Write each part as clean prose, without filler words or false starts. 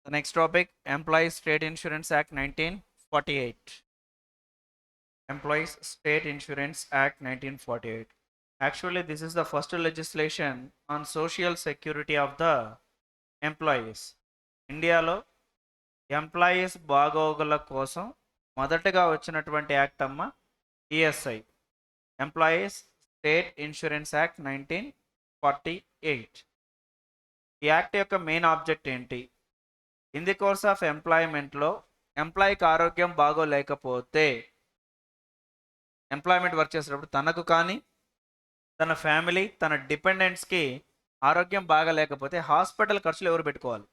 The next topic, Employees State Insurance Act 1948. Employees State Insurance Act 1948. Actually, this is the first legislation on social security of the employees. ఇండియాలో employees బాగోగుల కోసం మొదటగా వచ్చినటువంటి act అమ్మ ESI, employees state insurance act 1948. ఈ act యొక్క main object ఏంటి? In the course of ఎంప్లాయ్మెంట్లో ఎంప్లాయీకి ఆరోగ్యం బాగోలేకపోతే, employment work చేసేటప్పుడు తనకు కానీ తన ఫ్యామిలీ తన డిపెండెంట్స్కి ఆరోగ్యం బాగలేకపోతే హాస్పిటల్ ఖర్చులు ఎవరు పెట్టుకోవాలి?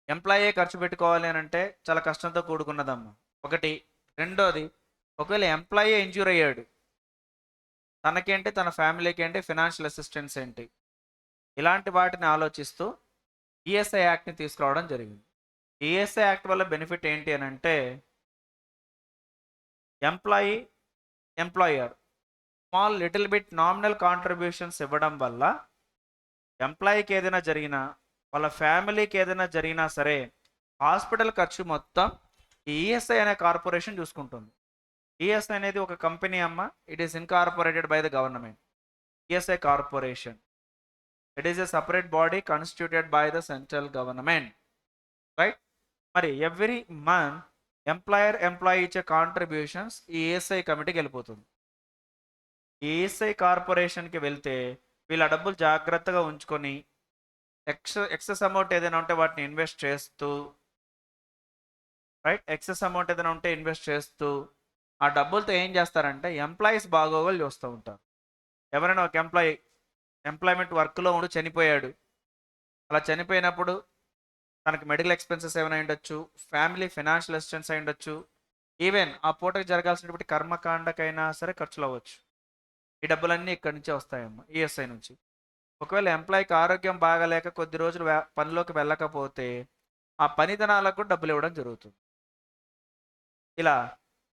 ఎంప్లాయీ ఖర్చు పెట్టుకోవాలి అని అంటే చాలా కష్టంతో కూడుకున్నదమ్మా. ఒకటి. రెండోది, ఒకవేళ ఎంప్లాయీ ఇంజ్యూర్ అయ్యాడు, తనకేంటి తన ఫ్యామిలీకి ఏంటి ఫినాన్షియల్ అసిస్టెన్స్ ఏంటి? ఇలాంటి వాటిని ఆలోచిస్తూ ఈఎస్ఐ యాక్ట్ని తీసుకురావడం జరిగింది. ఈఎస్ఐ యాక్ట్ వల్ల బెనిఫిట్ ఏంటి అని అంటే, employee employer small little bit nominal contributions ఇవ్వడం వల్ల ఎంప్లాయీకి ఏదైనా జరిగినా, వాళ్ళ ఫ్యామిలీకి ఏదైనా జరిగినా సరే హాస్పిటల్ ఖర్చు మొత్తం ఈఎస్ఐ అనే కార్పొరేషన్ చూసుకుంటుంది. ఈఎస్ఐ అనేది ఒక కంపెనీ అమ్మ. It is incorporated by the government. ESI corporation, it is a separate body constituted by the central government, right? మరి ఎవ్రీ మంత్ ఎంప్లాయీ ఇచ్చే కాంట్రిబ్యూషన్స్ ఈ ఈఎస్ఐ కమిటీకి వెళ్ళిపోతుంది. ఈ ఈఎస్ఐ కార్పొరేషన్కి వెళ్తే వీళ్ళ డబ్బులు జాగ్రత్తగా ఉంచుకొని ఎక్సెస్ అమౌంట్ ఏదైనా ఉంటే వాటిని ఇన్వెస్ట్ చేస్తూ, రైట్, ఎక్సెస్ అమౌంట్ ఏదైనా ఉంటే ఇన్వెస్ట్ చేస్తూ ఆ డబ్బులతో ఏం చేస్తారంటే ఎంప్లాయీస్ బాగోగులు చూస్తూ ఉంటారు. ఎవరైనా ఒక ఎంప్లాయ్మెంట్ వర్క్లో ఉండి చనిపోయాడు, అలా చనిపోయినప్పుడు తనకి మెడికల్ ఎక్స్పెన్సెస్ ఏమైనా ఉండొచ్చు, ఫ్యామిలీ ఫినాన్షియల్ అసిస్టెన్స్ అయి ఉండొచ్చు, ఈవెన్ ఆ పూటకి జరగాల్సినటువంటి కర్మకాండకైనా సరే ఖర్చులు అవ్వచ్చు. ఈ డబ్బులన్నీ ఇక్కడి నుంచే వస్తాయమ్మా, ఈఎస్ఐ నుంచి. ఒకవేళ ఎంప్లాయీకి ఆరోగ్యం బాగాలేక కొద్ది రోజులు పనిలోకి వెళ్ళకపోతే ఆ పనిదినాలకు కూడా డబ్బులు ఇవ్వడం జరుగుతుంది. ఇలా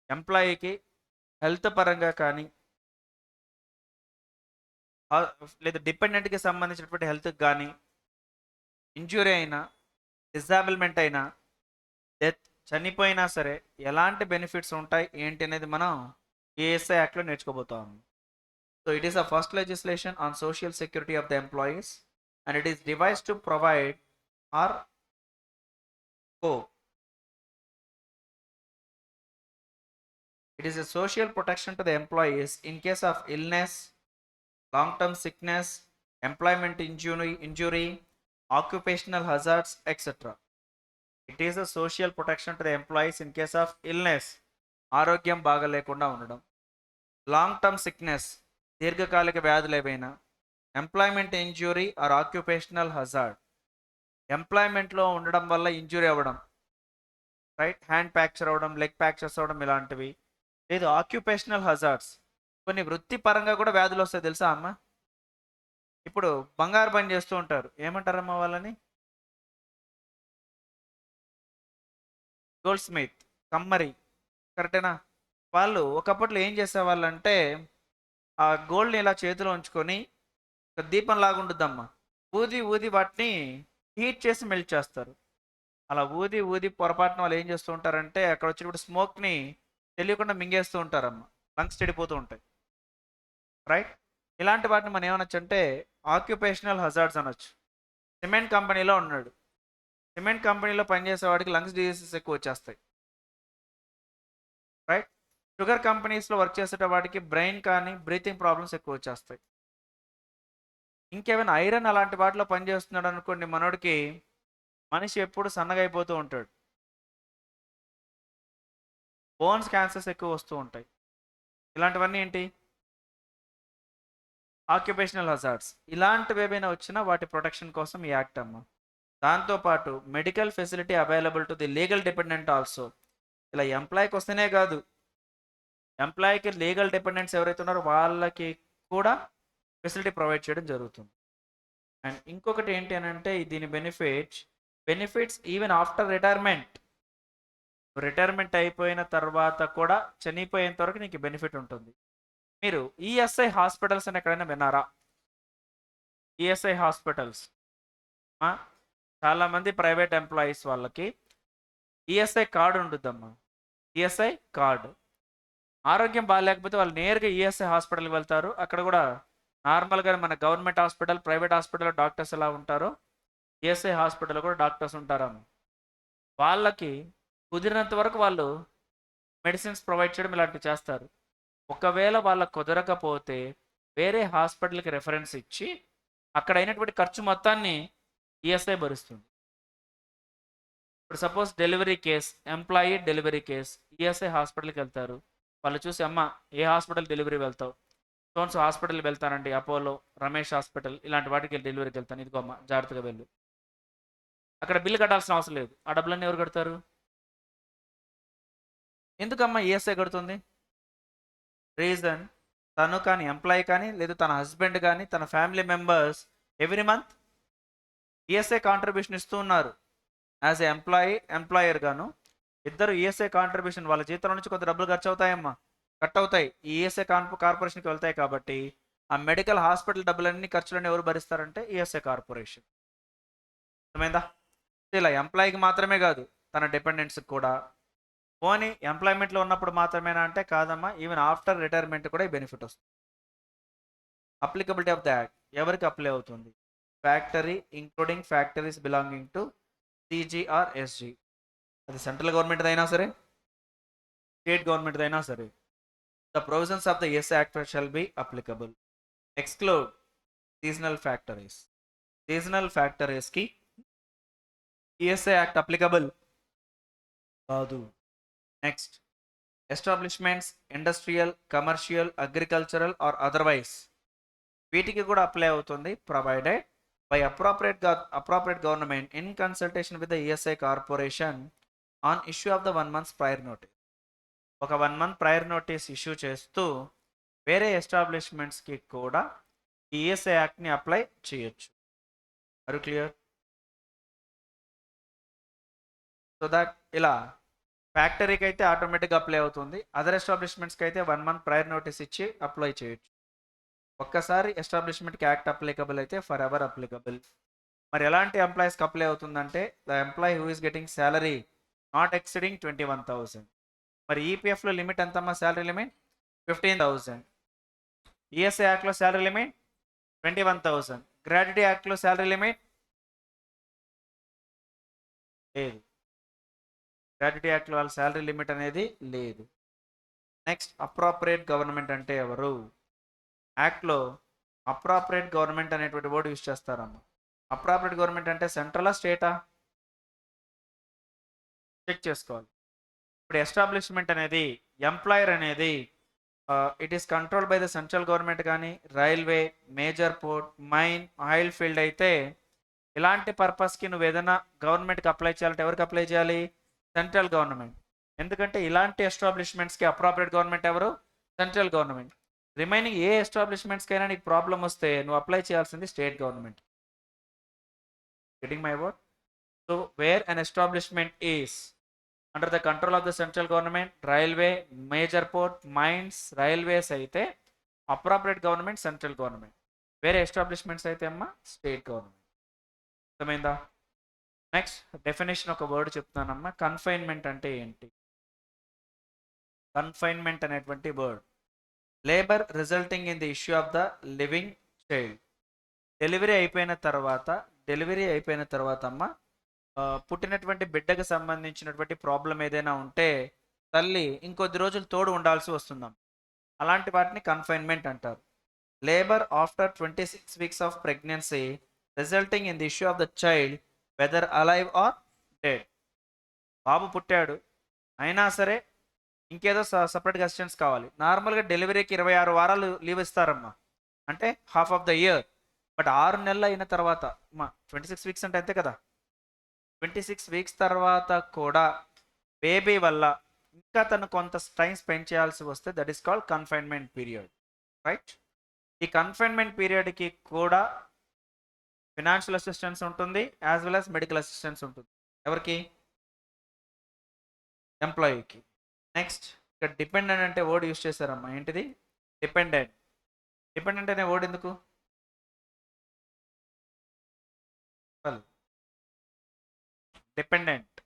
ఎంప్లాయీకి హెల్త్ పరంగా కానీ లేదా డిపెండెంట్కి సంబంధించినటువంటి హెల్త్కి కానీ, ఇంజ్యూరీ అయినా, డిజాబిల్మెంట్ అయినా, డెత్, చనిపోయినా సరే ఎలాంటి బెనిఫిట్స్ ఉంటాయి ఏంటి అనేది మనం ఈఎస్ఐ యాక్ట్లో నేర్చుకోబోతాం. So it is the first legislation on social security of the employees and it is devised to provide or it is a social protection to the employees in case of illness, long-term sickness, employment injury, occupational hazards, etc. It is a social protection to the employees in case of illness, ఆరోగ్యం బాగా లేకుండా ఉండడం, long term sickness, దీర్ఘకాలిక వ్యాధులు ఏవైనా, employment injury or occupational hazard, ఎంప్లాయ్మెంట్లో ఉండడం వల్ల ఇంజ్యూరీ అవ్వడం, రైట్, హ్యాండ్ ఫ్రాక్చర్ అవ్వడం, లెగ్ ఫ్రాక్చర్స్ అవ్వడం, ఇలాంటివి. లేదు ఆక్యుపేషనల్ హజార్డ్స్, కొన్ని వృత్తిపరంగా కూడా వ్యాధులు వస్తాయి తెలుసా అమ్మ? ఇప్పుడు బంగారు పని చేస్తూ ఉంటారు, ఏమంటారమ్మా వాళ్ళని? గోల్డ్ స్మిత్, కమ్మరి, కరెక్టేనా? వాళ్ళు ఒకప్పట్లో ఏం చేసేవాళ్ళు అంటే ఆ గోల్డ్ని ఇలా చేతిలో ఉంచుకొని ఒక దీపం లాగా ఉంటుందమ్మా, ఊది ఊది వాటిని హీట్ చేసి మెల్ట్ చేస్తారు. అలా ఊది ఊది పొరపాటున వాళ్ళు ఏం చేస్తూ ఉంటారంటే అక్కడ వచ్చినప్పుడు స్మోక్ని తెలియకుండా మింగేస్తూ ఉంటారమ్మా, లంగ్స్ చెడిపోతూ ఉంటాయి, రైట్? ఇలాంటి వాటిని మనం ఏమనొచ్చు అంటే ఆక్యుపేషనల్ హజార్డ్స్ అనొచ్చు. సిమెంట్ కంపెనీలో ఉన్నాడు, సిమెంట్ కంపెనీలో పనిచేసే వాడికి లంగ్స్ డిసీజెస్ ఎక్కువ వచ్చేస్తాయి, రైట్? షుగర్ కంపెనీస్లో వర్క్ చేసే వాడికి బ్రెయిన్ కానీ బ్రీతింగ్ ప్రాబ్లమ్స్ ఎక్కువ వచ్చేస్తాయి. ఇంకేమైనా ఐరన్ అలాంటి వాటిలో పనిచేస్తున్నాడు అనుకోండి, మనోడికి మనిషి ఎప్పుడు సన్నగా అయిపోతూ ఉంటాడు, బోన్స్ క్యాన్సర్స్ ఎక్కువ వస్తూ ఉంటాయి. ఇలాంటివన్నీ ఏంటి? Occupational hazards. ఇలాంటివి ఏవైనా వచ్చినా వాటి ప్రొటెక్షన్ కోసం ఈ యాక్ట్ అమ్మ. దాంతోపాటు medical facility available to the legal dependent also. ఇలా ఎంప్లాయీకి వస్తేనే కాదు, ఎంప్లాయీకి లీగల్ డిపెండెంట్స్ ఎవరైతే ఉన్నారో వాళ్ళకి కూడా ఫెసిలిటీ ప్రొవైడ్ చేయడం జరుగుతుంది. అండ్ ఇంకొకటి ఏంటి అని అంటే దీని benefits even after retirement. Retirement అయిపోయిన తర్వాత కూడా చనిపోయేంత వరకు నీకు బెనిఫిట్ ఉంటుంది. మీరు ఈఎస్ఐ హాస్పిటల్స్ అని ఎక్కడైనా విన్నారా? ఈఎస్ఐ హాస్పిటల్స్ చాలామంది ప్రైవేట్ ఎంప్లాయీస్ వాళ్ళకి ఈఎస్ఐ కార్డు ఉంటుందమ్మా. ESI card. ఆరోగ్యం బాగాలేకపోతే వాళ్ళు నేరుగా ఈఎస్ఐ హాస్పిటల్కి వెళ్తారు. అక్కడ కూడా నార్మల్గా మన గవర్నమెంట్ హాస్పిటల్, ప్రైవేట్ హాస్పిటల్లో డాక్టర్స్ ఎలా ఉంటారో ఈఎస్ఐ హాస్పిటల్లో కూడా డాక్టర్స్ ఉంటారమ్మ. వాళ్ళకి కుదిరినంత వరకు వాళ్ళు మెడిసిన్స్ ప్రొవైడ్ చేయడం ఇలాంటివి చేస్తారు. ఒకవేళ వాళ్ళకు కుదరకపోతే వేరే హాస్పిటల్కి రెఫరెన్స్ ఇచ్చి అక్కడ అయినటువంటి ఖర్చు మొత్తాన్ని ఈఎస్ఐ భరుస్తుంది. ఇప్పుడు suppose delivery case, employee delivery case, ESI హాస్పిటల్కి వెళ్తారు. వాళ్ళు చూసి, అమ్మ ఏ హాస్పిటల్ డెలివరీ వెళ్తావు? సోన్స్ హాస్పిటల్కి వెళ్తానండి, అపోలో, రమేష్ హాస్పిటల్, ఇలాంటి వాటికి డెలివరీకి వెళ్తాను, ఇదిగో అమ్మ జాగ్రత్తగా వెళ్ళు. అక్కడ బిల్లు కట్టాల్సిన అవసరం లేదు. ఆ డబ్బులన్నీ ఎవరు కడతారు? ఎందుకమ్మా ఈఎస్ఐ కడుతుంది? రీజన్, తను కానీ ఎంప్లాయీ కానీ లేదు తన హస్బెండ్ కానీ తన family members every month ESI contribution ఇస్తూ ఉన్నారు. యాజ్ ఏ ఎంప్లాయర్ గాను ఇద్దరు ఈఎస్ఐ కాంట్రిబ్యూషన్, వాళ్ళ జీతంలో నుంచి కొంత డబ్బులు ఖర్చు అవుతాయమ్మా, కట్ అవుతాయి, ఈ ఈఎస్ఐ కార్పొరేషన్కి వెళ్తాయి. కాబట్టి ఆ మెడికల్ హాస్పిటల్ డబ్బులన్నీ ఖర్చులన్నీ ఎవరు భరిస్తారంటే ఈఎస్ఐ కార్పొరేషన్. అర్థమైందా? ఇలా ఎంప్లాయీకి మాత్రమే కాదు, తన డిపెండెంట్స్కి కూడా. పోనీ ఎంప్లాయ్మెంట్లో ఉన్నప్పుడు మాత్రమేనా అంటే కాదమ్మా, ఈవెన్ ఆఫ్టర్ రిటైర్మెంట్ కూడా ఈ బెనిఫిట్ వస్తుంది. అప్లికబిలిటీ ఆఫ్ ద యాక్ట్ ఎవరికి అప్లై అవుతుంది? Factory including factories belonging to CG or SG. అది సెంట్రల్ గవర్నమెంట్ అయినా సరే, స్టేట్ గవర్నమెంట్ అయినా సరే. The provisions of the S act shall be applicable. Exclude seasonal factories. Seasonal ఫ్యాక్టరీస్కి ఈఎస్ఐ యాక్ట్ అప్లికబుల్ కాదు. Next, establishments industrial, commercial, agricultural or otherwise, వీటికి కూడా apply అవుతుంది. Provided by appropriate government in consultation with the ESI corporation on issue of the 1 month prior notice. ఒక 1 month prior notice issue చేస్తూ వేరే ఎస్టాబ్లిష్మెంట్స్కి కూడా ఈ ఈఎస్ఐ యాక్ట్ని అప్లై చేయొచ్చు. Are you clear? So that ఇలా ఫ్యాక్టరీకి అయితే ఆటోమేటిక్గా అప్లై అవుతుంది. అదర్ ఎస్టాబ్లిష్మెంట్స్కి అయితే 1 month ప్రయర్ నోటీస్ ఇచ్చి అప్లై చేయొచ్చు. ఒక్కసారి ఎస్టాబ్లిష్మెంట్కి యాక్ట్ అప్లికబుల్ అయితే ఫర్ ఎవర్ అప్లికబుల్. మరి ఎలాంటి ఎంప్లాయీస్కి అప్లై అవుతుందంటే the employee who is getting salary not exceeding 21,000. మరి ఈపీఎఫ్లో లిమిట్ ఎంతమ్మా? Salary limit 15,000. ఈఎస్ఐ యాక్ట్లో శాలరీ లిమిట్ 21,000. గ్రాట్యుటీ యాక్ట్లో శాలరీ లిమిట్ లేదు. గ్రాట్యుటీ యాక్ట్లో వాళ్ళ శాలరీ లిమిట్ అనేది లేదు. నెక్స్ట్, అప్రాప్రియేట్ గవర్నమెంట్ అంటే ఎవరు? యాక్ట్లో అప్రాప్రియేట్ గవర్నమెంట్ అనేటువంటి వర్డ్ యూజ్ చేస్తారమ్మా. అప్రాప్రియేట్ గవర్నమెంట్ అంటే సెంట్రలా స్టేటా? చెక్ చేసుకోవాలి. ఇప్పుడు ఎస్టాబ్లిష్మెంట్ అనేది, ఎంప్లాయర్ అనేది it is control by the central government కానీ, railway, major port, mine, oil field అయితే ఇలాంటి పర్పస్కి నువ్వు ఏదైనా గవర్నమెంట్కి అప్లై చేయాలంటే ఎవరికి అప్లై చేయాలి? Central government. ఎందుకంటే ఇలాంటి ఎస్టాబ్లిష్మెంట్స్కి అప్రాప్రియేట్ గవర్నమెంట్ ఎవరు? Central government. రిమైనింగ్ ఏ ఎస్టాబ్లిష్మెంట్స్కైనా నీకు ప్రాబ్లం వస్తే నువ్వు అప్లై చేయాల్సింది state government. Getting my word? So where an establishment is under the control of the central government, railway, major port, mines, railways అయితే అప్రాప్రియేట్ గవర్నమెంట్ సెంట్రల్ గవర్నమెంట్. వేరే establishments అయితే అమ్మా స్టేట్ గవర్నమెంట్. అర్థమైందా? Next definition ఒక word చెప్తున్నానమ్మా. Confinement అంటే ఏంటి? Confinement అనేటువంటి word, labour resulting in the issue of the living child. Delivery అయిపోయిన తర్వాత అమ్మ పుట్టినటువంటి బిడ్డకు సంబంధించినటువంటి ప్రాబ్లం ఏదైనా ఉంటే తల్లి ఇంకొద్ది రోజులు తోడు ఉండాల్సి వస్తుందాం. అలాంటి వాటిని కన్ఫైన్మెంట్ అంటారు. Labour after 26 weeks of pregnancy resulting in the issue of the child whether alive or dead. బాబు పుట్టాడు అయినా సరే ఇంకేదో సపరేట్గా అసిస్టెన్స్ కావాలి. నార్మల్గా డెలివరీకి 26 వారాలు లీవ్ ఇస్తారమ్మా, అంటే half of the year. But 6 నెలలు అయిన తర్వాత అమ్మా 26 weeks అంటే అంతే కదా, 26 weeks తర్వాత కూడా బేబీ వల్ల ఇంకా తను కొంత టైం స్పెండ్ చేయాల్సి వస్తే that is called confinement period, right? ఈ కన్ఫైన్మెంట్ పీరియడ్కి కూడా ఫినాన్షియల్ అసిస్టెన్స్ ఉంటుంది, as well as medical assistance ఉంటుంది. ఎవరికి? ఎంప్లాయీకి. నెక్స్ట్, ఇక్కడ డిపెండెంట్ అంటే వర్డ్ యూజ్ చేశారమ్మా. ఏంటిది? డిపెండెంట్. డిపెండెంట్ అనే వర్డ్ ఎందుకు? Dependent.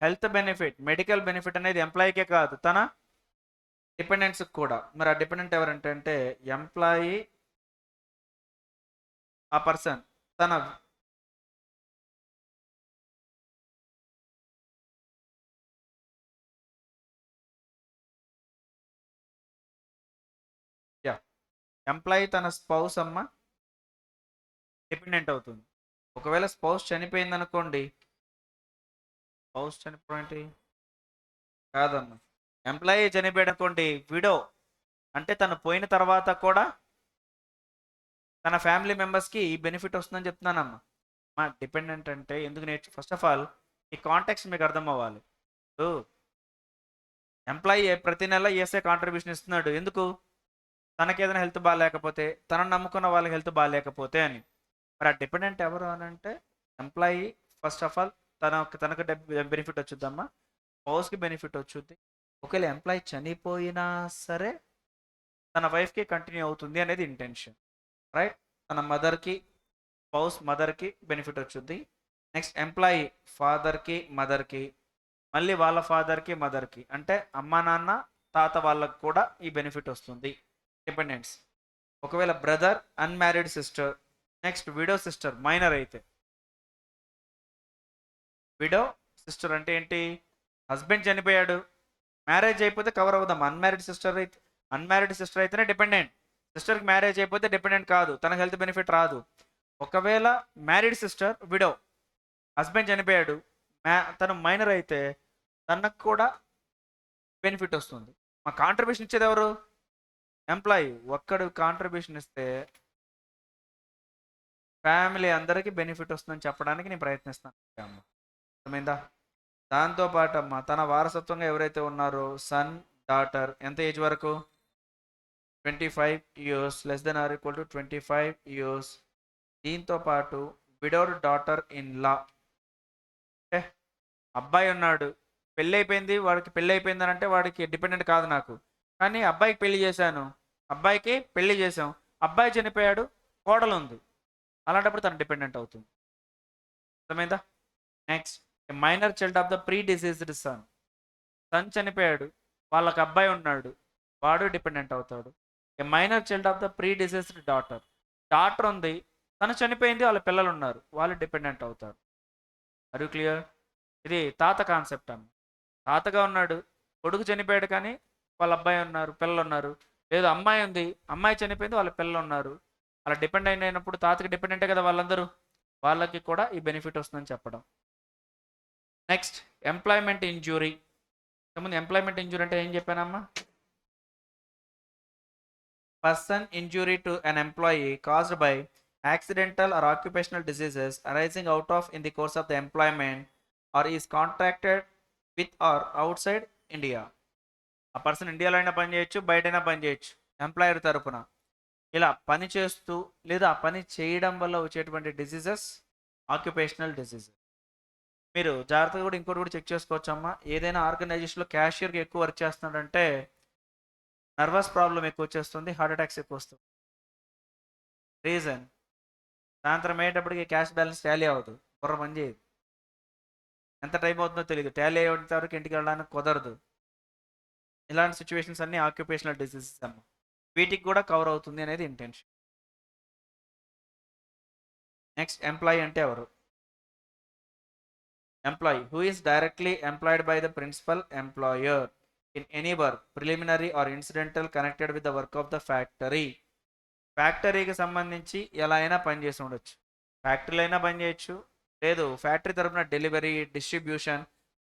Health benefit, medical benefit అనేది ఎంప్లాయీకే కాదు, తన డిపెండెంట్స్కి కూడా. మరి ఆ డిపెండెంట్ ఎవరంటే అంటే ఎంప్లాయీ, ఆ పర్సన్ తన ఎంప్లాయీ తన స్పౌస్ అమ్మ డిపెండెంట్ అవుతుంది. ఒకవేళ స్పౌస్ చనిపోయింది అనుకోండి, స్పౌస్ చనిపోయింది కాదమ్మా, ఎంప్లాయీ చనిపోయాడు అనుకోండి, విడో అంటే తను పోయిన తర్వాత కూడా తన ఫ్యామిలీ మెంబర్స్కి ఈ బెనిఫిట్ వస్తుందని చెప్తున్నానమ్మా. మా డిపెండెంట్ అంటే ఎందుకు ఫస్ట్ ఆఫ్ ఆల్ ఈ కాంటాక్ట్స్ మీకు అర్థం అవ్వాలి. ఎంప్లాయీ ప్రతి నెల ఈఎస్ఐ కాంట్రిబ్యూషన్ ఇస్తున్నాడు ఎందుకు? తనకి ఏదైనా హెల్త్ బాగాలేకపోతే, తనను నమ్ముకున్న వాళ్ళకి హెల్త్ బాగాలేకపోతే అని. మరి ఆ డిపెండెంట్ ఎవరు అని అంటే ఎంప్లాయీ. ఫస్ట్ ఆఫ్ ఆల్ తనకు బెనిఫిట్ వచ్చుద్దమ్మా, హౌస్కి బెనిఫిట్ వచ్చుద్ది. ఒకవేళ ఎంప్లాయీ చనిపోయినా సరే తన వైఫ్కి కంటిన్యూ అవుతుంది అనేది ఇంటెన్షన్, రైట్? తన మదర్కి, స్పౌస్ మదర్కి బెనిఫిట్ వచ్చుద్ది. నెక్స్ట్ ఎంప్లాయీ ఫాదర్కి, మదర్కి, మళ్ళీ వాళ్ళ ఫాదర్కి, మదర్కి, అంటే అమ్మ నాన్న తాత వాళ్ళకు కూడా ఈ బెనిఫిట్ వస్తుంది, డిపెండెంట్స్. ఒకవేళ brother, unmarried sister, next widow sister, minor అయితే. విడో సిస్టర్ అంటే ఏంటి? హస్బెండ్ చనిపోయాడు, మ్యారేజ్ అయిపోతే కవర్ అవుదాం. అన్మ్యారీడ్ సిస్టర్ అయితేనే డిపెండెంట్. సిస్టర్కి మ్యారేజ్ అయిపోతే డిపెండెంట్ కాదు, తనకు హెల్త్ బెనిఫిట్ రాదు. ఒకవేళ మ్యారీడ్ సిస్టర్ విడో, హస్బెండ్ చనిపోయాడు, తను మైనర్ అయితే తనకు కూడా బెనిఫిట్ వస్తుంది. మా కాంట్రిబ్యూషన్ ఇచ్చేది ఎవరు? ఎంప్లాయీ. ఒక్కడు కాంట్రిబ్యూషన్ ఇస్తే ఫ్యామిలీ అందరికీ బెనిఫిట్ వస్తుందని చెప్పడానికి నేను ప్రయత్నిస్తాను అమ్మ, అర్థమైందా? దాంతోపాటు అమ్మ తన వారసత్వంగా ఎవరైతే ఉన్నారో సన్, డాటర్, ఎంత ఏజ్ వరకు? 25 years, less than or equal to 25 years. దీంతో పాటు విడోడ్ డాటర్ ఇన్ లా, అబ్బాయి ఉన్నాడు, పెళ్ళి అయిపోయింది, వాడికి పెళ్ళి అయిపోయింది అని అంటే వాడికి డిపెండెంట్ కాదు నాకు, కానీ అబ్బాయికి పెళ్లి చేశాను, అబ్బాయికి పెళ్లి చేసాం, అబ్బాయి చనిపోయాడు, కోడలు ఉంది, అలాంటప్పుడు తను డిపెండెంట్ అవుతుంది, అర్థమైందా? Next minor child of the predeceased son, son చనిపోయాడు, వాళ్ళకి అబ్బాయి ఉన్నాడు, వాడు డిపెండెంట్ అవుతాడు. A minor child of the predeceased daughter, daughter ఉంది, తను చనిపోయింది, వాళ్ళ పిల్లలు ఉన్నారు, వాళ్ళు డిపెండెంట్ అవుతారు. Are you clear? ఇది తాత కాన్సెప్ట్ అమ్మ. తాతగా ఉన్నాడు, కొడుకు చనిపోయాడు, కానీ వాళ్ళ అబ్బాయి ఉన్నారు, పిల్లలు ఉన్నారు. లేదు అమ్మాయి ఉంది, అమ్మాయి చనిపోయింది, వాళ్ళ పిల్లలు ఉన్నారు, అలా డిపెండ్ అయినప్పుడు తాతకి డిపెండెంటే కదా వాళ్ళందరూ, వాళ్ళకి కూడా ఈ బెనిఫిట్ వస్తుందని చెప్పడం. Next employment injury. ముందు ఎంప్లాయ్మెంట్ ఇంజూరీ అంటే ఏం చెప్పానమ్మా? Person injury to an employee caused by accidental or occupational diseases arising out of in the course of the employment or is contracted with or outside India. ఆ person ఇండియాలో అయినా పని చేయొచ్చు, బయటైనా పని చేయొచ్చు, ఎంప్లాయర్ తరపున ఇలా పని చేస్తూ లేదా ఆ పని చేయడం వల్ల వచ్చేటువంటి డిసీజెస్ ఆక్యుపేషనల్ డిసీజెస్. మీరు జాగ్రత్తగా కూడా ఇంకోటి కూడా చెక్ చేసుకోవచ్చమ్మా. ఏదైనా ఆర్గనైజేషన్లో క్యాషియర్కి ఎక్కువ వర్క్ చేస్తున్నాడంటే నర్వస్ ప్రాబ్లం ఎక్కువ వచ్చేస్తుంది, హార్ట్ అటాక్స్ ఎక్కువ వస్తుంది. రీజన్ సాయంత్రం అయ్యేటప్పటికి క్యాష్ బ్యాలెన్స్ టాలీ అవుతుంది, బుర్ర పని చేయదు, ఎంత టైం అవుతుందో తెలియదు, టాలీ అయ్యేంత వరకు ఇంటికి వెళ్ళడానికి కుదరదు. ఇలాంటి సిచ్యువేషన్స్ అన్ని ఆక్యుపేషనల్ డిసీజెస్ అమ్మ, వీటికి కూడా కవర్ అవుతుంది అనేది ఇంటెన్షన్. నెక్స్ట్ ఎంప్లాయీ అంటే ఎవరు? Employee who is directly employed by the principal employer in any work preliminary or incidental connected with the work of the factory. ఫ్యాక్టరీకి సంబంధించి ఎలా అయినా పనిచేసి ఉండొచ్చు, ఫ్యాక్టరీలో అయినా పని చేయొచ్చు, లేదు ఫ్యాక్టరీ తరపున డెలివరీ, డిస్ట్రిబ్యూషన్,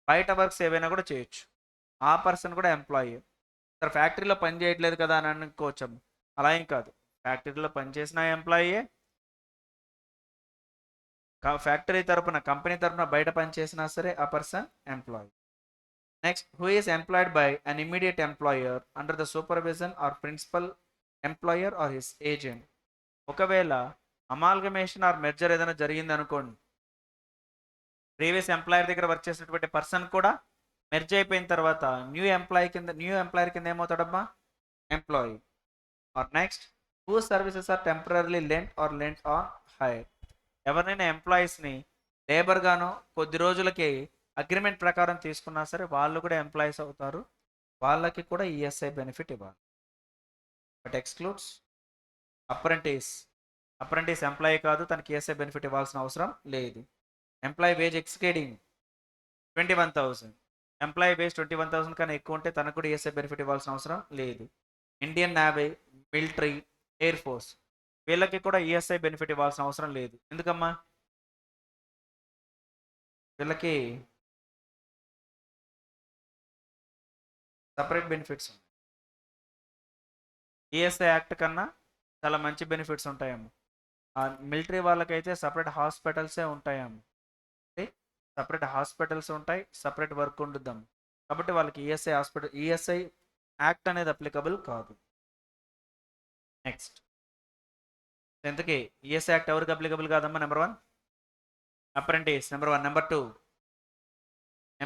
బయట వర్క్స్ ఏవైనా కూడా చేయొచ్చు. ఆ పర్సన్ కూడా ఎంప్లాయీ. సార్ ఫ్యాక్టరీలో పని చేయట్లేదు కదా అని అనుకోవచ్చు, అలా ఏం కాదు, ఫ్యాక్టరీలో పనిచేసిన ఎంప్లాయీయే, ఫ్యాక్టరీ తరపున కంపెనీ తరపున బయట పని చేసినా సరే ఆ person employee. Next who is employed by an immediate employer under the supervision or principal employer or his agent. ఒకవేళ అమాల్గమేషన్ ఆర్ మెర్జర్ ఏదైనా జరిగింది అనుకోండి, ప్రీవియస్ ఎంప్లాయర్ దగ్గర వర్క్ చేసినటువంటి పర్సన్ కూడా మెర్జ్ అయిపోయిన తర్వాత న్యూ ఎంప్లాయర్ కింద ఏమవుతాడమ్మా? Employee. Or next who services are temporary lent or lent on hire. ఎవరినైనా ఎంప్లాయీస్ని లేబర్గానో కొద్ది రోజులకి అగ్రిమెంట్ ప్రకారం తీసుకున్నా సరే వాళ్ళు కూడా ఎంప్లాయీస్ అవుతారు, వాళ్ళకి కూడా ఈఎస్ఐ బెనిఫిట్ ఇవ్వాలి. But excludes apprentice. Apprentice employee కాదు, తనకి ఈఎస్ఐ బెనిఫిట్ ఇవ్వాల్సిన అవసరం లేదు. ఎంప్లాయీ వేజ్ ఎక్స్కేడింగ్ 21,000, ఎంప్లాయీ వేజ్ 21,000 కన్నా ఎక్కువ ఉంటే తనకు కూడా ఈఎస్ఐ బెనిఫిట్ ఇవ్వాల్సిన అవసరం లేదు. Indian navy, military, air force వీళ్ళకి కూడా ఈఎస్ఐ బెనిఫిట్ ఇవ్వాల్సిన అవసరం లేదు. ఎందుకమ్మా? వీళ్ళకి సపరేట్ బెనిఫిట్స్ ఉన్నాయి. ఈఎస్ఐ యాక్ట్ కన్నా చాలా మంచి బెనిఫిట్స్ ఉంటాయమ్మా. మిలిటరీ వాళ్ళకైతే సపరేట్ హాస్పిటల్సే ఉంటాయమ్మా. సపరేట్ హాస్పిటల్స్ ఉంటాయి, సపరేట్ వర్క్ ఉండుద్దాం. కాబట్టి వాళ్ళకి ఈఎస్ఐ యాక్ట్ అనేది అప్లికబుల్ కాదు. నెక్స్ట్, ఎంతకి ఈఎస్ఐ యాక్ట్ ఎవరికి అప్లికబుల్ కాదమ్మా? Number 1 apprentice, number 1. Number 2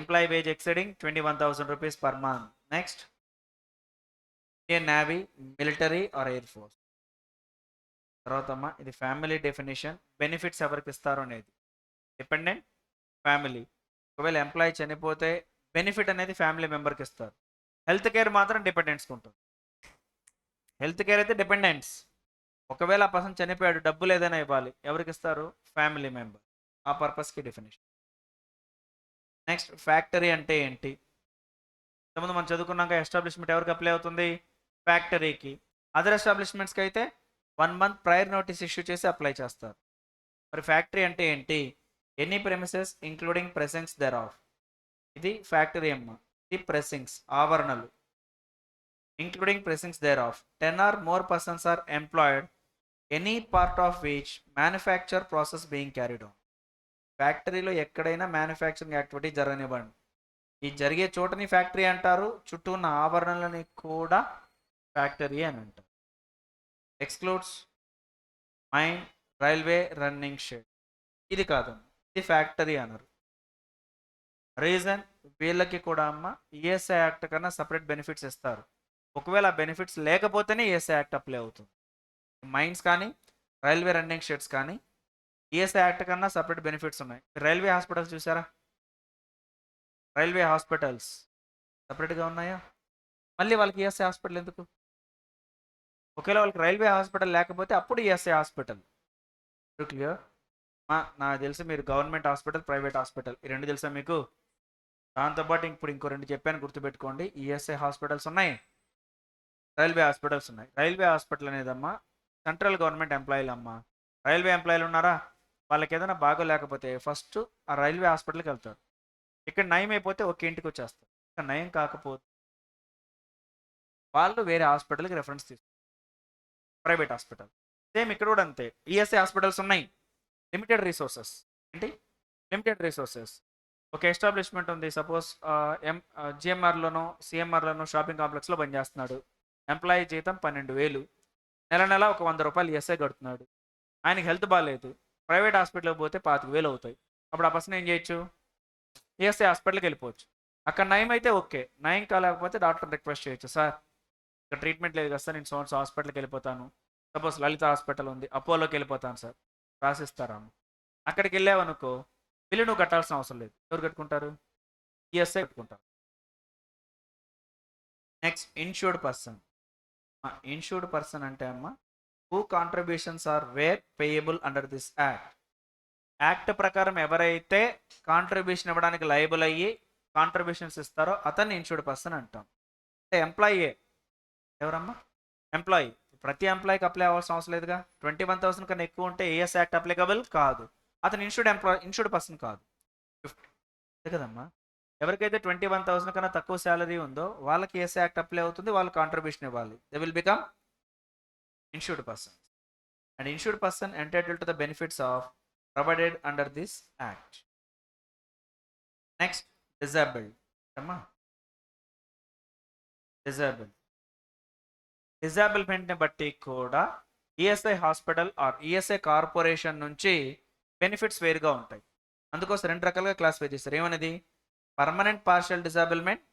employee wage exceeding 21,000 rupees per month. Next, Indian navy, military are air force. తర్వాత అమ్మా ఇది ఫ్యామిలీ డెఫినేషన్. బెనిఫిట్స్ ఎవరికి ఇస్తారు అనేది డిపెండెంట్, ఫ్యామిలీ. ఒకవేళ ఎంప్లాయీ చనిపోతే బెనిఫిట్ అనేది ఫ్యామిలీ మెంబర్కి ఇస్తారు. హెల్త్ కేర్ మాత్రం డిపెండెంట్స్కి ఉంటుంది. హెల్త్ కేర్ అయితే డిపెండెంట్స్. ఒకవేళ ఆ పర్సన్ చనిపోయాడు, డబ్బులు ఏదైనా ఇవ్వాలి, ఎవరికి ఇస్తారు? Family member. ఆ పర్పస్కి డెఫినేషన్. నెక్స్ట్, ఫ్యాక్టరీ అంటే ఏంటి? ఇంతకుముందు మనం చదువుకున్నాక ఎస్టాబ్లిష్మెంట్ ఎవరికి అప్లై అవుతుంది? ఫ్యాక్టరీకి. అదర్ ఎస్టాబ్లిష్మెంట్స్కి అయితే 1 month ప్రయర్ నోటీస్ ఇష్యూ చేసి అప్లై చేస్తారు. మరి ఫ్యాక్టరీ అంటే ఏంటి? Any premises including precincts thereof. ఇది ఫ్యాక్టరీ అమ్మ. ఇది ప్రెసింగ్స్, ఆవరణలు, including precincts thereof. 10 or more persons are employed, any part of which manufacture process being carried on. ఫ్యాక్టరీలో ఎక్కడైనా మ్యానుఫ్యాక్చరింగ్ యాక్టివిటీ జరగనివ్వండి, ఈ జరిగే చోటని ఫ్యాక్టరీ అంటారు, చుట్టూ ఉన్న ఆవరణలని కూడా ఫ్యాక్టరీ అని అంటారు. Excludes mine, railway, running shed. ఇది కాదు, ఇది ఫ్యాక్టరీ అన్నారు. రీజన్, వీళ్ళకి కూడా అమ్మ ఈఎస్ఐ యాక్ట్ కన్నా సపరేట్ బెనిఫిట్స్ ఇస్తారు. ఒకవేళ ఆ బెనిఫిట్స్ లేకపోతేనే ఈఎస్ఐ యాక్ట్ అప్లై అవుతుంది. మైన్స్ కానీ రైల్వే రన్నింగ్ షెడ్స్ కానీ ఈఎస్ఐ యాక్ట్ కన్నా సపరేట్ బెనిఫిట్స్ ఉన్నాయి. రైల్వే హాస్పిటల్స్ చూసారా? రైల్వే హాస్పిటల్స్ సపరేట్గా ఉన్నాయా? మళ్ళీ వాళ్ళకి ఈఎస్ఐ హాస్పిటల్ ఎందుకు? ఒకవేళ వాళ్ళకి రైల్వే హాస్పిటల్ లేకపోతే అప్పుడు ఈఎస్ఐ హాస్పిటల్. క్లియర్? నాకు తెలిసి మీరు గవర్నమెంట్ హాస్పిటల్, ప్రైవేట్ హాస్పిటల్ ఈ రెండు తెలుసా మీకు? దాంతోపాటు ఇప్పుడు ఇంకో 2 చెప్పాను, గుర్తుపెట్టుకోండి. ఈఎస్ఐ హాస్పిటల్స్ ఉన్నాయి, రైల్వే హాస్పిటల్స్ ఉన్నాయి. రైల్వే హాస్పిటల్ అనేదమ్మా సెంట్రల్ గవర్నమెంట్ ఎంప్లాయీలు అమ్మా. రైల్వే ఎంప్లాయీలు ఉన్నారా? వాళ్ళకి ఏదైనా బాగోలేకపోతే ఫస్ట్ ఆ రైల్వే హాస్పిటల్కి వెళ్తారు. ఇక్కడ నయం అయిపోతే ఒకే ఇంటికి వచ్చేస్తారు. ఇక్కడ నయం కాకపోతే వాళ్ళు వేరే హాస్పిటల్కి రెఫరెన్స్ తీసుకుంటారు, ప్రైవేట్ హాస్పిటల్. సేమ్ ఇక్కడ కూడా అంతే. ఈఎస్ఐ హాస్పిటల్స్ ఉన్నాయి, లిమిటెడ్ రిసోర్సెస్. ఏంటి? Limited resources. ఒక ఎస్టాబ్లిష్మెంట్ ఉంది, సపోజ్ జిఎంఆర్లోనో సిఎంఆర్లోనో షాపింగ్ కాంప్లెక్స్లో పనిచేస్తున్నాడు. ఎంప్లాయీ జీతం 12,000, నెల నెల ఒక 100 రూపాయలు ఈఎస్ఐ కడుతున్నాడు. ఆయనకి హెల్త్ బాగాలేదు, ప్రైవేట్ హాస్పిటల్కి పోతే 25,000 అవుతాయి. అప్పుడు ఆ పర్సన్ ఏం చేయొచ్చు? ఈఎస్ఐ హాస్పిటల్కి వెళ్ళిపోవచ్చు. అక్కడ నయం అయితే ఓకే, నయం కాలేకపోతే డాక్టర్ రిక్వెస్ట్ చేయొచ్చు, సార్ ఇక్కడ ట్రీట్మెంట్ లేదు కదా సార్, నేను సోన్స్ హాస్పిటల్కి వెళ్ళిపోతాను. సపోజ్ లలిత హాస్పిటల్ ఉంది, అపోలోకి వెళ్ళిపోతాను సార్, రాసిస్తారా? అక్కడికి వెళ్ళావనుకో బిల్లు నువ్వు కట్టాల్సిన అవసరం లేదు. ఎవరు కట్టుకుంటారు? ఈఎస్ఐ కట్టుకుంటారు. Next, insured person. Insured person అంటే అమ్మ who contributions are were payable under this act. Act ప్రకారం ఎవరైతే కాంట్రిబ్యూషన్ ఇవ్వడానికి లయబుల్ అయ్యి కాంట్రిబ్యూషన్స్ ఇస్తారో అతన్ని ఇన్షూర్డ్ పర్సన్ అంటాం. అంటే ఎంప్లాయీయే. ఎవరమ్మా? ఎంప్లాయీ. ప్రతి ఎంప్లాయీకి అప్లై అవ్వాల్సిన అవసరం లేదుగా. 21,000 కన్నా ఎక్కువ ఉంటే ఏఎస్ యాక్ట్ అప్లికబుల్ కాదు, అతను ఇన్షూర్డ్ పర్సన్ కాదు. 50 కదమ్మా. ఎవరికైతే 21,000 కన్నా తక్కువ శాలరీ ఉందో వాళ్ళకి ఏఎస్ యాక్ట్ అప్లై అవుతుంది, వాళ్ళు కాంట్రిబ్యూషన్ ఇవ్వాలి. They will become insured person. And insured person entitled to the benefits of provided under this act. Next, disabled అమ్మా. డిజేబుల్మెంట్ని బట్టి కూడా ESI hospital or ESI corporation నుంచి బెనిఫిట్స్ వేరుగా ఉంటాయి. అందుకోసం 2 రకాలుగా క్లాసిఫై చేస్తారు. ఏమనేది? Permanent partial disablement,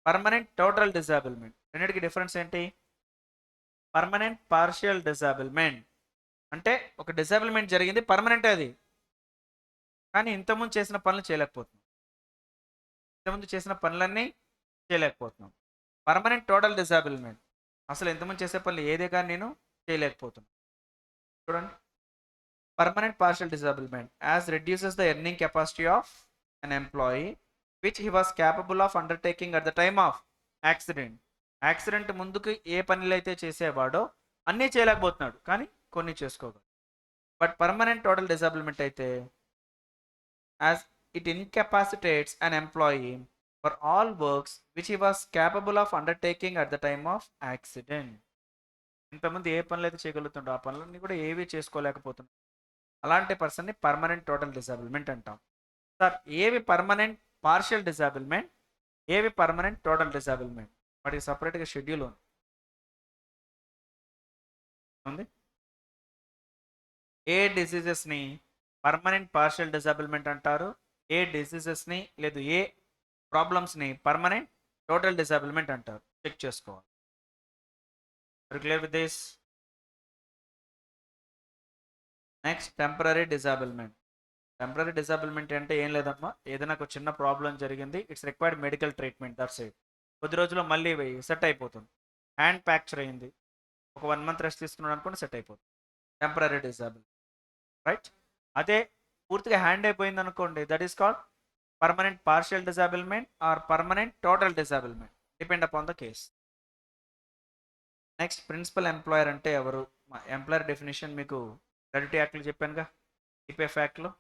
permanent total disablement. రెండింటికి డిఫరెన్స్ ఏంటి? పర్మనెంట్ పార్షియల్ డిజేబుల్మెంట్ అంటే ఒక డిసేబుల్మెంట్ జరిగింది, పర్మనెంట్ అది, కానీ ఇంతకుముందు చేసిన పనులు చేయలేకపోతున్నాం. ఇంతకుముందు చేసిన పనులన్నీ చేయలేకపోతున్నాం. పర్మనెంట్ టోటల్ డిసేబుల్మెంట్, అసలు ఇంతకుముందు చేసే పనులు ఏదే కానీ నేను చేయలేకపోతున్నాను. చూడండి, permanent partial disablement as reduces the earning capacity of an employee which he was capable of undertaking at the time of accident. Accident ముందుకు ఏ పనులు అయితే చేసేవాడో అన్నీ చేయలేకపోతున్నాడు, కానీ కొన్ని చేసుకోగలడు. బట్ పర్మనెంట్ టోటల్ డిసేబుల్మెంట్ అయితే as it incapacitates an employee for all works which he was capable of undertaking at the time of accident. ఇంతకుముందు ఏ పనులు అయితే చేయగలుగుతుండో ఆ పనులన్నీ కూడా ఏవి చేసుకోలేకపోతున్నాడు, అలాంటి పర్సన్ని పర్మనెంట్ టోటల్ డిసేబుల్మెంట్ అంటాం. సార్ ఏవి పర్మనెంట్ పార్షియల్ డిసేబుల్మెంట్, ఏవి పర్మనెంట్ టోటల్ డిసేబుల్మెంట్, వాటికి సపరేట్గా షెడ్యూల్ ఉంది. ఏ డిసీజెస్ని పర్మనెంట్ పార్షియల్ డిసేబుల్మెంట్ అంటారు, ఏ డిసీజెస్ని లేదు ఏ ప్రాబ్లమ్స్ని పర్మనెంట్ టోటల్ డిసేబుల్మెంట్ అంటారు, చెక్ చేసుకోవాలి. Clear with this? Next temporary disablement. Temporary disablement అంటే ఏం లేదమ్మా, ఏదైనా ఒక చిన్న ప్రాబ్లం జరిగింది, it's required medical treatment, that's it. కొద్ది రోజుల్లో మళ్ళీ సెట్ అయిపోతుంది. హ్యాండ్ ఫ్రాక్చర్ అయింది, ఒక 1 month రెస్ట్ తీసుకున్నాడు అనుకోండి, సెట్ అయిపోతుంది. Temporary disable, right. అదే పూర్తిగా హ్యాండ్ అయిపోయింది అనుకోండి, that is called permanent partial disablement or permanent total disablement, depend upon the case. Next principal employer అంటే ఎవరు? మా ఎంప్లాయర్ డెఫినేషన్ మీకు క్రెడిట్ యాక్ట్లో చెప్పానుగా, ఈపీఎఫ్ యాక్ట్లో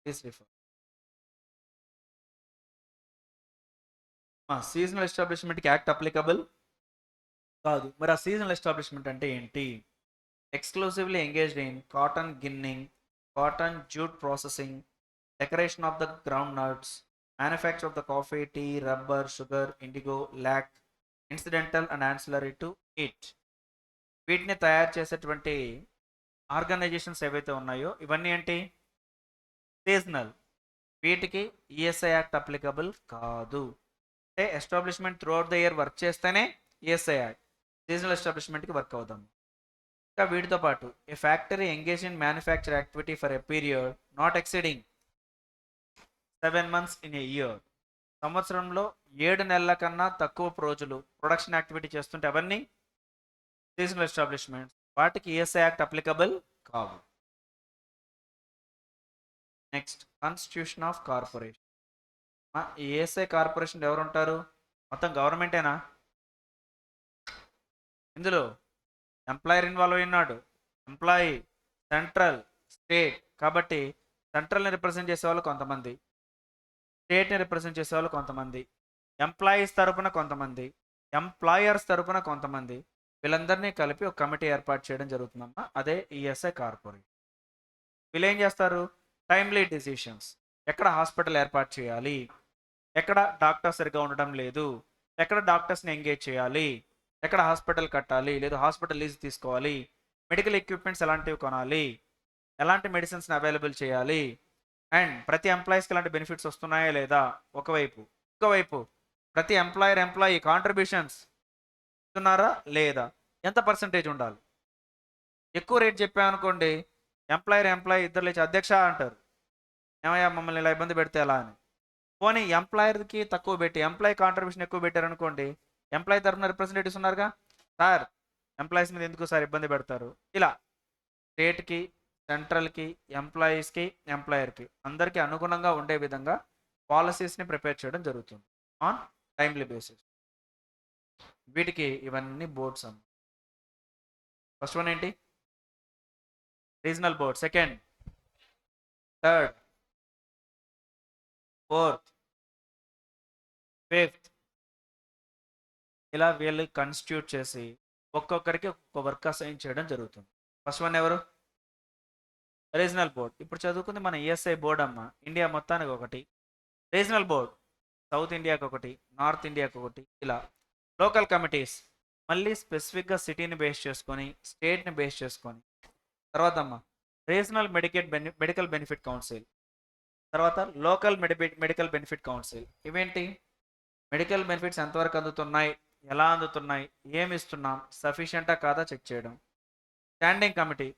ప్లీజ్ రిఫర్. సీజనల్ ఎస్టాబ్లిష్మెంట్కి యాక్ట్ అప్లికబుల్ కాదు. మరి ఆ సీజనల్ ఎస్టాబ్లిష్మెంట్ అంటే ఏంటి? Exclusively engaged in cotton ginning, cotton jute processing, decoration of the groundnuts, manufacture of the coffee, tea, rubber, sugar, indigo, lac, incidental and ancillary to it. వీటిని తయారు చేసేటువంటి organisations ఏవైతే ఉన్నాయో ఇవన్నీ ఏంటి? సీజనల్. వీటికి ఈఎస్ఐ యాక్ట్ అప్లికబుల్ కాదు. అంటే establishment throughout the year work చేస్తేనే ఈఎస్ఐ యాక్ట్, సీజనల్ ఎస్టాబ్లిష్మెంట్కి వర్క్ అవుదాం. ఇంకా వీటితో పాటు a factory engage in manufacture activity for a period not exceeding 7 months in a year. సంవత్సరంలో 7 నెలల కన్నా తక్కువ రోజులు ప్రొడక్షన్ యాక్టివిటీ చేస్తుంటే అవన్నీ సీజనల్ ఎస్టాబ్లిష్మెంట్స్, వాటికి ఈఎస్ఐ యాక్ట్ అప్లికబుల్ కావు. Next constitution of corporation. ESI corporation ఎవరు ఉంటారు? మొత్తం గవర్నమెంటేనా? ఇందులో ఎంప్లాయర్ ఇన్వాల్వ్ అయినాడు, ఎంప్లాయీ, సెంట్రల్, స్టేట్. కాబట్టి సెంట్రల్ని రిప్రజెంట్ చేసేవాళ్ళు కొంతమంది, స్టేట్ని రిప్రజెంట్ చేసేవాళ్ళు కొంతమంది, ఎంప్లాయీస్ తరపున కొంతమంది, ఎంప్లాయర్స్ తరపున కొంతమంది, వీళ్ళందరినీ కలిపి ఒక కమిటీ ఏర్పాటు చేయడం జరుగుతుందమ్మా, అదే ఈఎస్ఐ కార్పొరేషన్. వీళ్ళు ఏం చేస్తారు? టైమ్లీ డిసిషన్స్, ఎక్కడ హాస్పిటల్ ఏర్పాటు చేయాలి, ఎక్కడ డాక్టర్ సరిగ్గా ఉండడం లేదు, ఎక్కడ డాక్టర్స్ని ఎంగేజ్ చేయాలి, ఎక్కడ హాస్పిటల్ కట్టాలి లేదు హాస్పిటల్ లీజ్ తీసుకోవాలి, మెడికల్ ఎక్విప్మెంట్స్ ఎలాంటివి కొనాలి, ఎలాంటి మెడిసిన్స్ని అవైలబుల్ చేయాలి, అండ్ ప్రతి ఎంప్లాయీస్కి ఎలాంటి బెనిఫిట్స్ వస్తున్నాయా లేదా ఒకవైపు, ఇంకోవైపు ప్రతి ఎంప్లాయీ కాంట్రిబ్యూషన్స్ ఇస్తున్నారా లేదా, ఎంత పర్సంటేజ్ ఉండాలి. ఎక్కువ రేట్ చెప్పామనుకోండి, ఎంప్లాయీ ఇద్దరు లేచి అధ్యక్ష అంటారు, ఏమయ్యా మమ్మల్ని ఇలా ఇబ్బంది పెడితే ఎలా అని. పోనీ ఎంప్లాయర్కి తక్కువ పెట్టి ఎంప్లాయీ కాంట్రిబ్యూషన్ ఎక్కువ పెట్టారనుకోండి, ఎంప్లాయీ తరఫున రిప్రజెంటేటివ్స్ ఉన్నారుగా, సార్ ఎంప్లాయీస్ మీద ఎందుకు సార్ ఇబ్బంది పెడతారు, ఇలా స్టేట్కి, సెంట్రల్కి, ఎంప్లాయీస్కి, ఎంప్లాయర్కి అందరికీ అనుగుణంగా ఉండే విధంగా పాలసీస్ని ప్రిపేర్ చేయడం జరుగుతుంది ఆన్ టైమ్లీ బేసిస్. వీటికి ఇవన్నీ బోర్డ్స్ అమ్మ. ఫస్ట్ వన్ ఏంటి? Regional board. Second, third, fourth, fifth, ఇలా వీళ్ళు కాన్స్టిట్యూట్ చేసి ఒక్కొక్కరికి ఒక్కొక్క వర్క్ అసైన్ చేయడం జరుగుతుంది. ఫస్ట్ వన్ ఎవరు? Regional board. ఇప్పుడు చదువుకుంది మన ఈఎస్ఐ బోర్డ్ అమ్మ, ఇండియా మొత్తానికి ఒకటి. రీజనల్ బోర్డ్ సౌత్ ఇండియాకి ఒకటి, నార్త్ ఇండియాకి ఒకటి, ఇలా. లోకల్ కమిటీస్ మళ్ళీ స్పెసిఫిక్గా సిటీని బేస్ చేసుకొని, స్టేట్ని బేస్ చేసుకొని. తర్వాత అమ్మ రీజనల్ మెడికల్ బెనిఫిట్ కౌన్సిల్, తర్వాత లోకల్ మెడికల్ బెనిఫిట్ కౌన్సిల్. ఇవేంటి? మెడికల్ బెనిఫిట్స్ ఎంతవరకు అందుతున్నాయి, ఎలా అందుతున్నాయి, ఏమి ఇస్తున్నాం, సఫిషియంటా కాదా చెక్ చేయడం. స్టాండింగ్ కమిటీ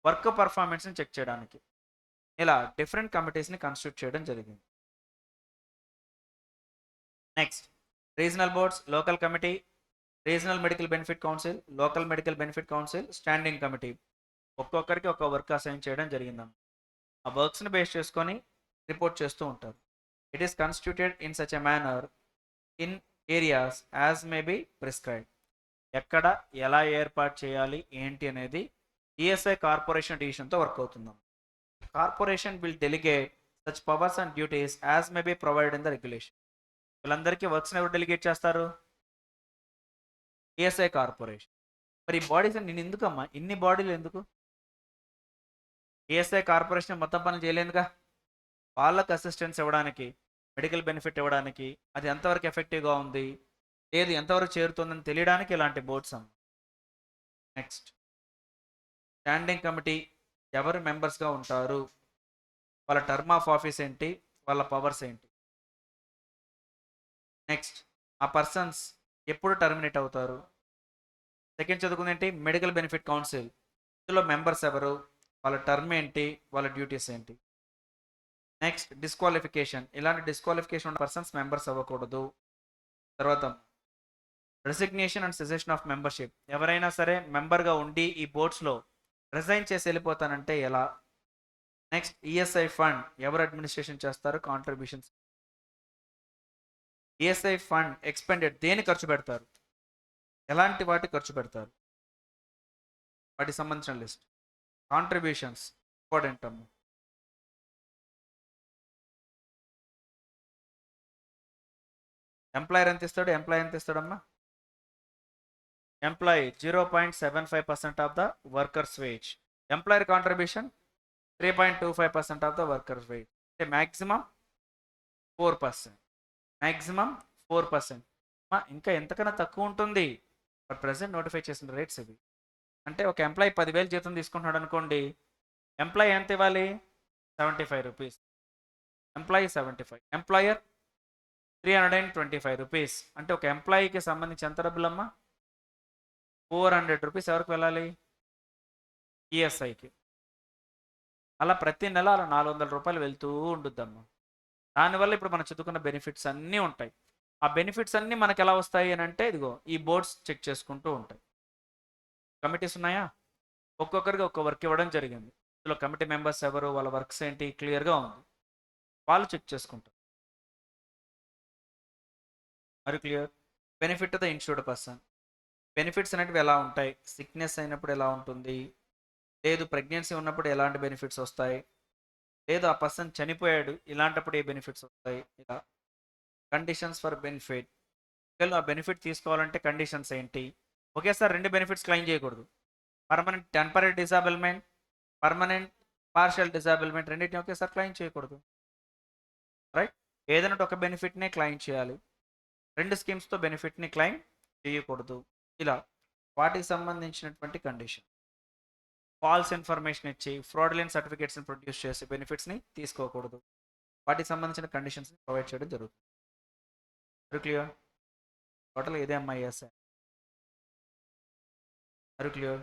వర్క్ పర్ఫార్మెన్స్ని చెక్ చేయడానికి. ఇలా డిఫరెంట్ కమిటీస్ని కాన్స్టిట్యూట్ చేయడం జరిగింది. Next regional boards, local committee, regional medical benefit council, local medical benefit council, standing committee. ఒక్కొక్కరికి ఒక వర్క్ అసైన్ చేయడం జరిగిందమ్మ. ఆ వర్క్స్ని బేస్ చేసుకొని రిపోర్ట్ చేస్తూ ఉంటారు. It is constituted in such a manner in areas as may be prescribe. ఎక్కడ ఎలా ఏర్పాటు చేయాలి ఏంటి అనేది ఈఎస్ఐ కార్పొరేషన్ డిసిషన్తో వర్క్ అవుతుందాం. Corporation will delegate such powers and duties as may be provide in the regulation. వీళ్ళందరికీ వర్క్స్ని ఎవరు డెలిగేట్ చేస్తారు? ESI corporation. మరి ఈ బాడీస్ నేను ఎందుకమ్మా ఇన్ని బాడీలు ఎందుకు? ఈఎస్ఐ కార్పొరేషన్ మొత్తం పనులు చేయలేదుగా. వాళ్ళకు అసిస్టెన్స్ ఇవ్వడానికి, మెడికల్ బెనిఫిట్ ఇవ్వడానికి, అది ఎంతవరకు ఎఫెక్టివ్గా ఉంది, లేదు ఎంతవరకు చేరుతుందని తెలియడానికి ఇలాంటి బోర్డ్స్ అమ్మ. నెక్స్ట్ స్టాండింగ్ కమిటీ ఎవరు మెంబర్స్గా ఉంటారు, వాళ్ళ టర్మ్ ఆఫ్ ఆఫీస్ ఏంటి, వాళ్ళ పవర్స్ ఏంటి. నెక్స్ట్ ఆ పర్సన్స్ ఎప్పుడు టర్మినేట్ అవుతారు. సెకండ్ చదువుకుంది ఏంటి, మెడికల్ బెనిఫిట్ కౌన్సిల్, ఇందులో మెంబర్స్ ఎవరు, వాళ్ళ టర్మ్ ఏంటి, వాళ్ళ డ్యూటీస్ ఏంటి. నెక్స్ట్ డిస్క్వాలిఫికేషన్, ఇలాంటి డిస్క్వాలిఫికేషన్ ఉన్న పర్సన్స్ మెంబర్స్ అవ్వకూడదు. తర్వాత resignation and cessation of membership, ఎవరైనా సరే మెంబర్గా ఉండి ఈ బోర్డ్స్లో రిజైన్ చేసి వెళ్ళిపోతానంటే ఎలా. నెక్స్ట్ ఈఎస్ఐ ఫండ్ ఎవరు అడ్మినిస్ట్రేషన్ చేస్తారు, కాంట్రిబ్యూషన్స్. ఈఎస్ఐ ఫండ్ ఎక్స్పెండెడ్ దేని ఖర్చు పెడతారు, ఎలాంటి వాటి ఖర్చు పెడతారు, వాటికి సంబంధించిన లిస్ట్. కాంట్రిబ్యూషన్స్ ఇంపార్టెంట్ అమ్మ. ఎంప్లాయర్ ఎంత ఇస్తాడు, ఎంప్లాయ్ ఎంత ఇస్తాడమ్మా. Employee 0.75% of the workers wage. Employer contribution 3.25% of the workers wage. అంటే మ్యాక్సిమం 4%. మ్యాక్సిమం 4%. ఇంకా ఎంతకన్నా తక్కువ ఉంటుంది. బట్ ప్రజెంట్ నోటిఫై చేసిన రేట్స్ ఇవి. అంటే ఒక ఎంప్లాయీ 10,000 జీతం తీసుకుంటున్నాడు అనుకోండి, ఎంప్లాయీ ఎంత ఇవ్వాలి, 75 రూపీస్. Employee 75, employer 325 rupees. అంటే ఒక ఎంప్లాయీకి సంబంధించి ఎంత డబ్బులమ్మా, 400 రూపీస్ ఎవరికి వెళ్ళాలి, ఈఎస్ఐకి. అలా ప్రతి నెల అలా 400 రూపాయలు వెళ్తూ ఉండుద్దమ్మా. దానివల్ల ఇప్పుడు మనం చదువుకున్న బెనిఫిట్స్ అన్నీ ఉంటాయి. ఆ బెనిఫిట్స్ అన్నీ మనకు ఎలా వస్తాయి అని అంటే ఇదిగో ఈ బోర్డ్స్ చెక్ చేసుకుంటూ ఉంటాయి. కమిటీస్ ఉన్నాయా, ఒక్కొక్కరికి ఒక్క వర్క్ ఇవ్వడం జరిగింది. ఇందులో కమిటీ మెంబర్స్ ఎవరు, వాళ్ళ వర్క్స్ ఏంటి క్లియర్గా ఉంది, వాళ్ళు చెక్ చేసుకుంటారు. మరి clear. Benefit the insured person, benefits అనేటివి ఎలా ఉంటాయి, సిక్నెస్ అయినప్పుడు ఎలా ఉంటుంది, లేదు ప్రెగ్నెన్సీ ఉన్నప్పుడు ఎలాంటి బెనిఫిట్స్ వస్తాయి, లేదు ఆ పర్సన్ చనిపోయాడు ఇలాంటప్పుడు ఏ బెనిఫిట్స్ వస్తాయి. ఇలా కండిషన్స్ ఫర్ బెనిఫిట్, ఆ బెనిఫిట్ తీసుకోవాలంటే కండిషన్స్ ఏంటి. ఒకేసారి 2 బెనిఫిట్స్ క్లెయిమ్ చేయకూడదు. పర్మనెంట్ టెంపరీ డిజాబిల్మెంట్, పర్మనెంట్ పార్షియల్ డిజాబిల్మెంట్, రెండింటిని ఒకేసారి క్లెయిమ్ చేయకూడదు. రైట్, ఏదైనా ఒక బెనిఫిట్నే క్లెయిమ్ చేయాలి, 2 స్కీమ్స్తో బెనిఫిట్ని క్లెయిమ్ చేయకూడదు. ఇలా వాటికి సంబంధించినటువంటి కండిషన్. ఫాల్స్ ఇన్ఫర్మేషన్ ఇచ్చి ఫ్రాడ్యులెంట్ సర్టిఫికేట్స్ని ప్రొడ్యూస్ చేసి బెనిఫిట్స్ని తీసుకోకూడదు. వాటికి సంబంధించిన కండిషన్స్ని ప్రొవైడ్ చేయడం జరుగుతుంది. క్లియర్. టోటల్ ఇదే అమ్మా ఈఎస్ఐ. క్లియర్.